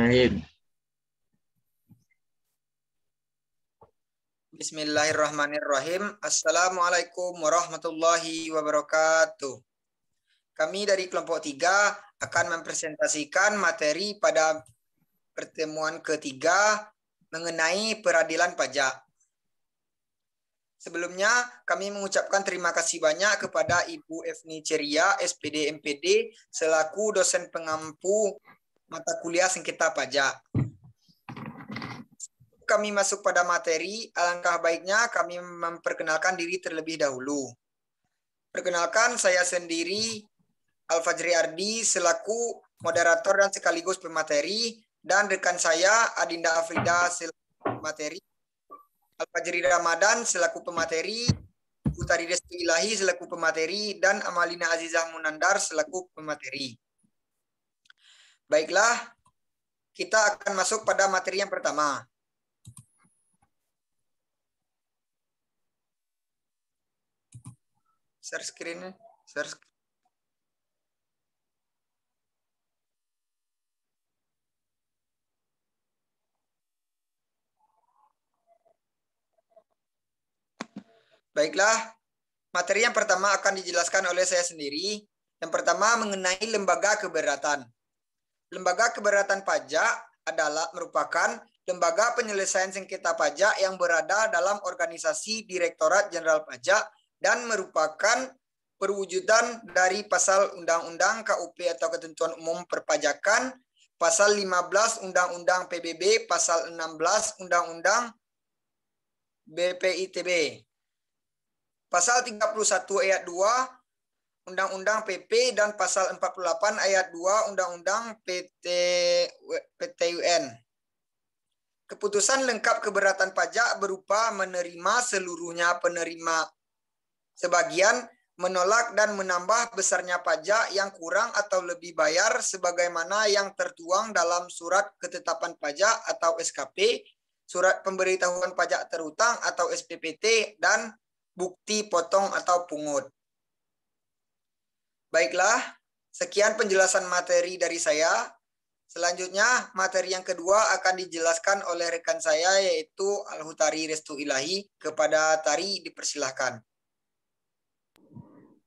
Bismillahirrahmanirrahim. Bismillahirrahmanirrahim. Assalamualaikum warahmatullahi wabarakatuh. Kami dari kelompok 3 akan mempresentasikan materi pada pertemuan ketiga mengenai peradilan pajak. Sebelumnya, kami mengucapkan terima kasih banyak kepada Ibu Efni Ceria, SPD MPD, selaku dosen pengampu mata kuliah sengketa pajak. Kami masuk pada materi, alangkah baiknya kami memperkenalkan diri terlebih dahulu. Perkenalkan, saya sendiri Al-Fajri Ardi selaku moderator dan sekaligus pemateri, dan rekan saya Adinda Afrida selaku pemateri, Al-Fajri Ramadan selaku pemateri, Utari Restu Ilahi selaku pemateri, dan Amalina Azizah Munandar selaku pemateri. Baiklah, kita akan masuk pada materi yang pertama. Share screen. Baiklah, materi yang pertama akan dijelaskan oleh saya sendiri. Yang pertama mengenai lembaga keberatan. Lembaga keberatan pajak merupakan lembaga penyelesaian sengketa pajak yang berada dalam organisasi Direktorat Jenderal Pajak dan merupakan perwujudan dari pasal Undang-Undang KUP atau Ketentuan Umum Perpajakan, pasal 15 Undang-Undang PBB, pasal 16 Undang-Undang BPITB, pasal 31 ayat 2 Undang-Undang PP, dan pasal 48 ayat 2 Undang-Undang PTUN. Keputusan lengkap keberatan pajak berupa menerima seluruhnya penerima sebagian, menolak dan menambah besarnya pajak yang kurang atau lebih bayar sebagaimana yang tertuang dalam surat ketetapan pajak atau SKP, surat pemberitahuan pajak terhutang atau SPPT, dan bukti potong atau pungut. Baiklah, sekian penjelasan materi dari saya. Selanjutnya, materi yang kedua akan dijelaskan oleh rekan saya, yaitu Al-Hutari Restu Ilahi. Kepada Tari, dipersilahkan.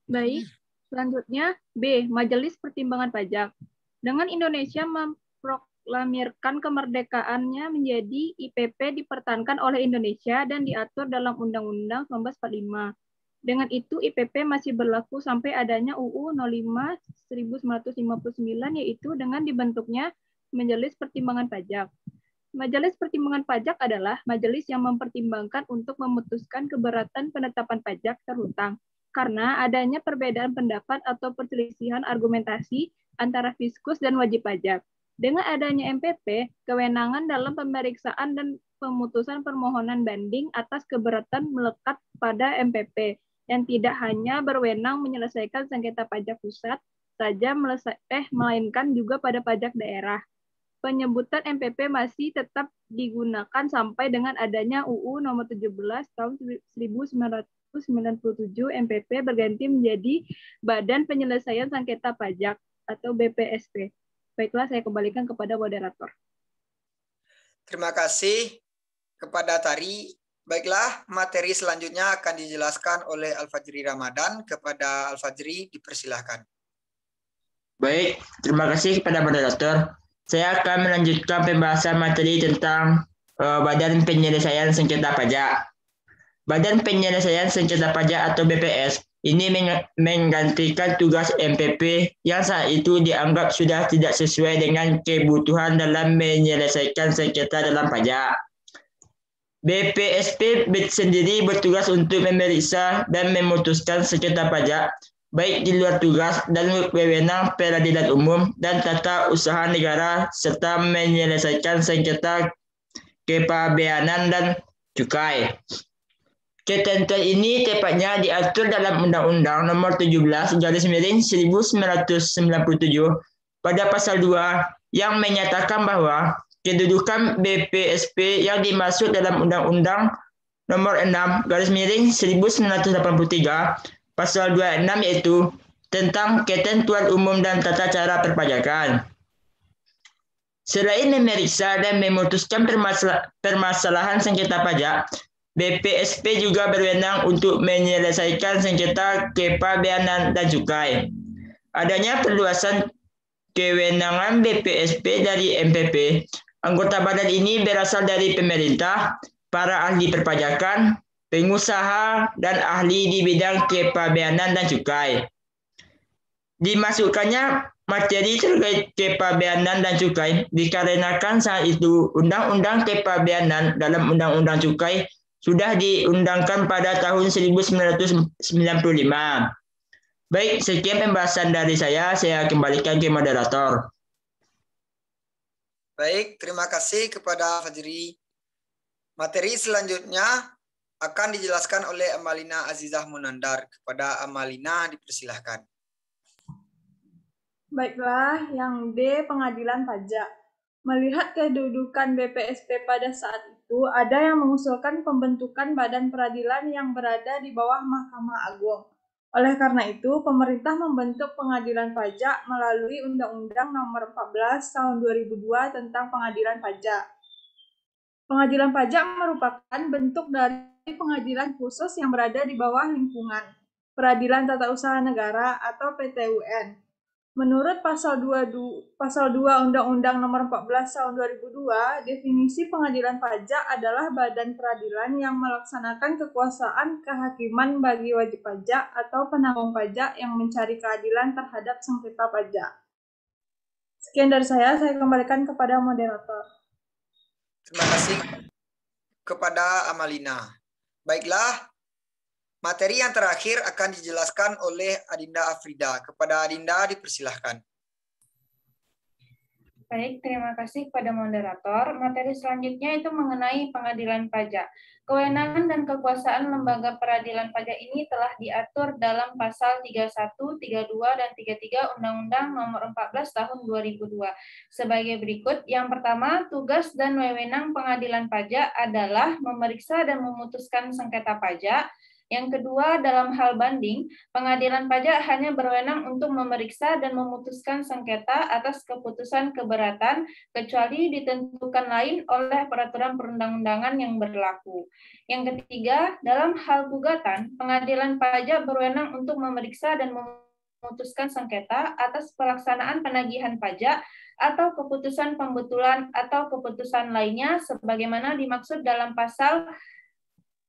Baik, selanjutnya B. Majelis Pertimbangan Pajak. Dengan Indonesia memproklamirkan kemerdekaannya menjadi IPP dipertahankan oleh Indonesia dan diatur dalam Undang-Undang 1945. Dengan itu IPP masih berlaku sampai adanya UU 05-1959, yaitu dengan dibentuknya Majelis Pertimbangan Pajak. Majelis Pertimbangan Pajak adalah majelis yang mempertimbangkan untuk memutuskan keberatan penetapan pajak terhutang karena adanya perbedaan pendapat atau perselisihan argumentasi antara fiskus dan wajib pajak. Dengan adanya MPP, kewenangan dalam pemeriksaan dan pemutusan permohonan banding atas keberatan melekat pada MPP, yang tidak hanya berwenang menyelesaikan sengketa pajak pusat saja, melainkan juga pada pajak daerah. Penyebutan MPP masih tetap digunakan sampai dengan adanya UU nomor 17 tahun 1997 MPP berganti menjadi Badan Penyelesaian Sengketa Pajak atau BPSP. Baiklah, saya kembalikan kepada moderator. Terima kasih kepada Tari. Baiklah, materi selanjutnya akan dijelaskan oleh Al-Fajri Ramadan. Kepada Al-Fajri, dipersilahkan. Baik, terima kasih kepada moderator. Saya akan melanjutkan pembahasan materi tentang Badan Penyelesaian Sengketa Pajak. Badan Penyelesaian Sengketa Pajak atau BPS ini menggantikan tugas MPP yang saat itu dianggap sudah tidak sesuai dengan kebutuhan dalam menyelesaikan sengketa dalam pajak. BPSP sendiri bertugas untuk memeriksa dan memutuskan sengketa pajak, baik di luar tugas dan wewenang peradilan umum dan tata usaha negara, serta menyelesaikan sengketa kepabeanan dan cukai. Ketentuan ini tepatnya diatur dalam Undang-Undang Nomor 17/1997 pada pasal 2 yang menyatakan bahwa kedudukan BPSP yang dimaksud dalam Undang-Undang Nomor 6/1983 pasal 26 yaitu tentang ketentuan umum dan tata cara perpajakan. Selain memeriksa dan memutuskan permasalahan sengketa pajak, BPSP juga berwenang untuk menyelesaikan sengketa kepabeanan dan cukai. Adanya perluasan kewenangan BPSP dari MPP. Anggota badan ini berasal dari pemerintah, para ahli perpajakan, pengusaha, dan ahli di bidang kepabeanan dan cukai. Dimasukkannya materi terkait kepabeanan dan cukai dikarenakan saat itu Undang-Undang Kepabeanan dalam Undang-Undang Cukai sudah diundangkan pada tahun 1995. Baik, sekian pembahasan dari saya kembalikan ke moderator. Baik, terima kasih kepada Fajri. Materi selanjutnya akan dijelaskan oleh Amalina Azizah Munandar. Kepada Amalina dipersilahkan. Baiklah, yang D, pengadilan pajak. Melihat kedudukan BPSP pada saat itu, ada yang mengusulkan pembentukan badan peradilan yang berada di bawah Mahkamah Agung. Oleh karena itu, pemerintah membentuk pengadilan pajak melalui Undang-Undang Nomor 14 Tahun 2002 tentang Pengadilan Pajak. Pengadilan pajak merupakan bentuk dari pengadilan khusus yang berada di bawah lingkungan Peradilan Tata Usaha Negara atau PTUN. Menurut Pasal 2 Undang-Undang Nomor 14 Tahun 2002, definisi pengadilan pajak adalah badan peradilan yang melaksanakan kekuasaan kehakiman bagi wajib pajak atau penanggung pajak yang mencari keadilan terhadap sengketa pajak. Sekian dari saya kembalikan kepada moderator. Terima kasih kepada Amalina. Baiklah, materi yang terakhir akan dijelaskan oleh Adinda Afrida. Kepada Adinda dipersilahkan. Baik, terima kasih kepada moderator. Materi selanjutnya itu mengenai pengadilan pajak. Kewenangan dan kekuasaan lembaga peradilan pajak ini telah diatur dalam pasal 31, 32, dan 33 Undang-Undang Nomor 14 Tahun 2002. Sebagai berikut, yang pertama, tugas dan wewenang pengadilan pajak adalah memeriksa dan memutuskan sengketa pajak. Yang kedua, dalam hal banding, pengadilan pajak hanya berwenang untuk memeriksa dan memutuskan sengketa atas keputusan keberatan kecuali ditentukan lain oleh peraturan perundang-undangan yang berlaku. Yang ketiga, dalam hal gugatan, pengadilan pajak berwenang untuk memeriksa dan memutuskan sengketa atas pelaksanaan penagihan pajak atau keputusan pembetulan atau keputusan lainnya sebagaimana dimaksud dalam pasal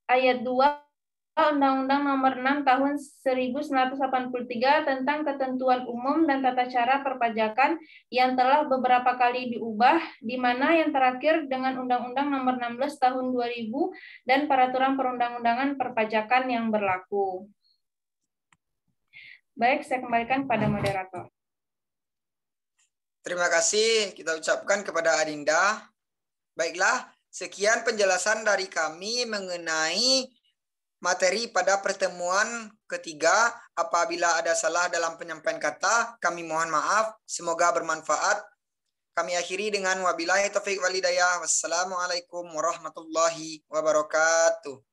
ayat 2 Undang-Undang Nomor 6 Tahun 1983 tentang ketentuan umum dan tata cara perpajakan yang telah beberapa kali diubah, di mana yang terakhir dengan Undang-Undang Nomor 16 Tahun 2000 dan peraturan perundang-undangan perpajakan yang berlaku. Baik, saya kembalikan pada moderator. Terima kasih kita ucapkan kepada Adinda. Baiklah, sekian penjelasan dari kami mengenai materi pada pertemuan ketiga. Apabila ada salah dalam penyampaian kata, kami mohon maaf. Semoga bermanfaat. Kami akhiri dengan wabillahi taufiq wal hidayah. Wassalamualaikum warahmatullahi wabarakatuh.